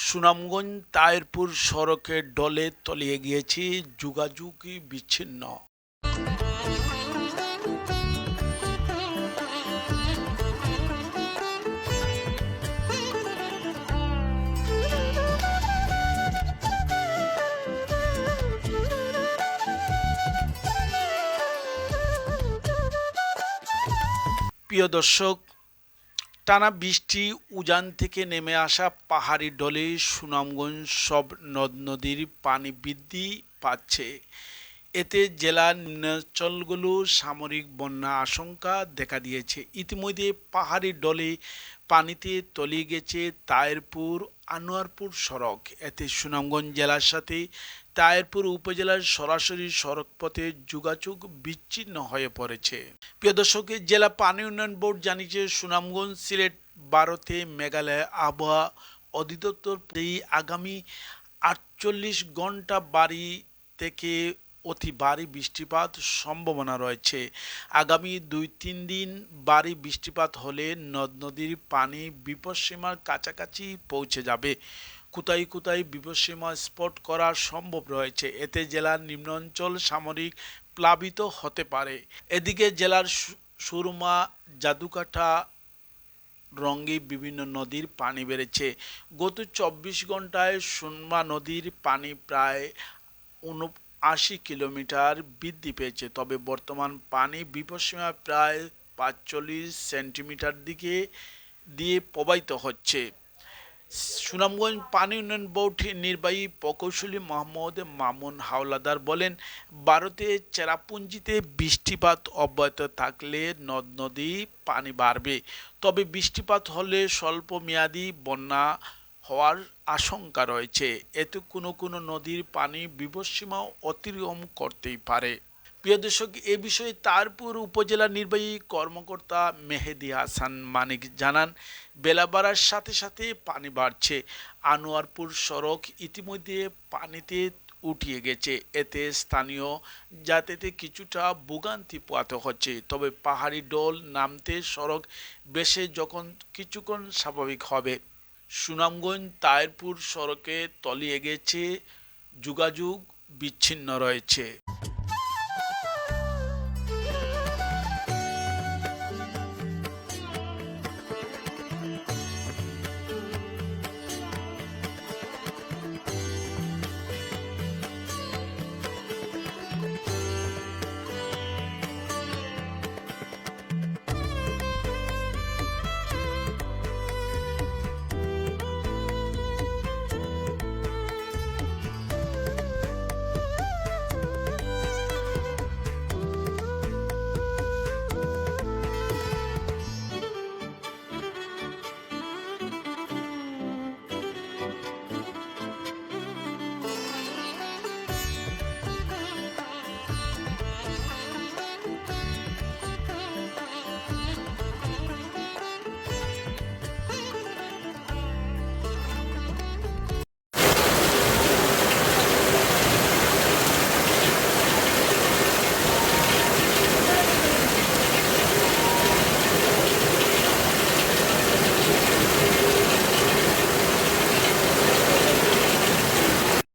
সুনামগঞ্জ তায়েরপুর সড়কের ডলে তলিয়ে গিয়েছে, যোগাযোগই বিচ্ছিন্ন। প্রিয় দর্শক, টানা বৃষ্টি উজান থেকে নেমে আসা পাহাড়ি ঢলে সুনামগঞ্জ সব নদ নদীর পানি বৃদ্ধি পাচ্ছে। এতে জেলার নিম্নাঞ্চলগুলো সামরিক বন্যা আশঙ্কা দেখা দিয়েছে। ইতিমধ্যে পাহাড়ি ঢলে পানিতে তলিয়ে গেছে তায়েরপুর আনোয়ারপুর সড়ক। এতে সুনামগঞ্জ জেলার সাথে তায়েরপুর উপজেলার সরাসরি সড়কপথে যোগাযোগ বিচ্ছিন্ন হয়ে পড়েছে। প্রিয় দর্শক, জেলা পানি উন্নয়ন বোর্ড জানিয়েছে, সুনামগঞ্জ, সিলেট, ভারতে মেঘালয় আবহাওয়া অধিদপ্তর আগামী 48 ঘন্টা ভারী থেকে অতি ভারী বৃষ্টিপাত সম্ভাবনা রয়েছে। আগামী 2-3 দিন ভারী বৃষ্টিপাত হলে নদ নদীর পানি বিপদসীমার কাছাকাছি পৌঁছে যাবে। কোথায় কোথায় বিপদসীমা স্পট করা সম্ভব রয়েছে। এতে জেলার নিম্নাঞ্চল সামরিক প্লাবিত হতে পারে। এদিকে জেলার সুরমা, জাদুকাঠা, রঙ্গি বিভিন্ন নদীর পানি বেড়েছে। গত 24 ঘন্টায় সুরমা নদীর পানি প্রায় 80 কিলোমিটার বৃদ্ধি পেয়েছে। তবে বর্তমান পানি বিপদসীমা প্রায় 45 সেন্টিমিটার দিকে দিয়ে প্রবাহিত হচ্ছে। সুনামগঞ্জ পানি উন্নয়ন বোর্ড নির্বাহী প্রকৌশলী মোহাম্মদ মামুন হাওলাদার বলেন, ভারতে চেরাপুঞ্জিতে বৃষ্টিপাত অব্যাহত থাকলে নদ নদী পানি বাড়বে। তবে বৃষ্টিপাত হলে স্বল্প মেয়াদী বন্যা হওয়ার আশঙ্কা রয়েছে। এতে কোনো কোনো নদীর পানি বিপদসীমা অতিক্রম করতেই পারে। প্রিয় দর্শক, এ বিষয়ে তায়েরপুর উপজেলা নির্বাহী কর্মকর্তা মেহেদি হাসান মানিক জানান, বেলা বাড়ার সাথে সাথে পানি বাড়ছে। আনোয়ারপুর সড়ক ইতিমধ্যে পানিতে উঠিয়ে গেছে। এতে স্থানীয় যাতায়াতে কিছুটা ভোগান্তি পোহাতে হচ্ছে। তবে পাহাড়ি ঢল নামতে সড়ক বেশে যখন কিছুক্ষণ স্বাভাবিক হবে। সুনামগঞ্জ তায়েরপুর সড়কে তলিয়ে গেছে, যোগাযোগ বিচ্ছিন্ন রয়েছে।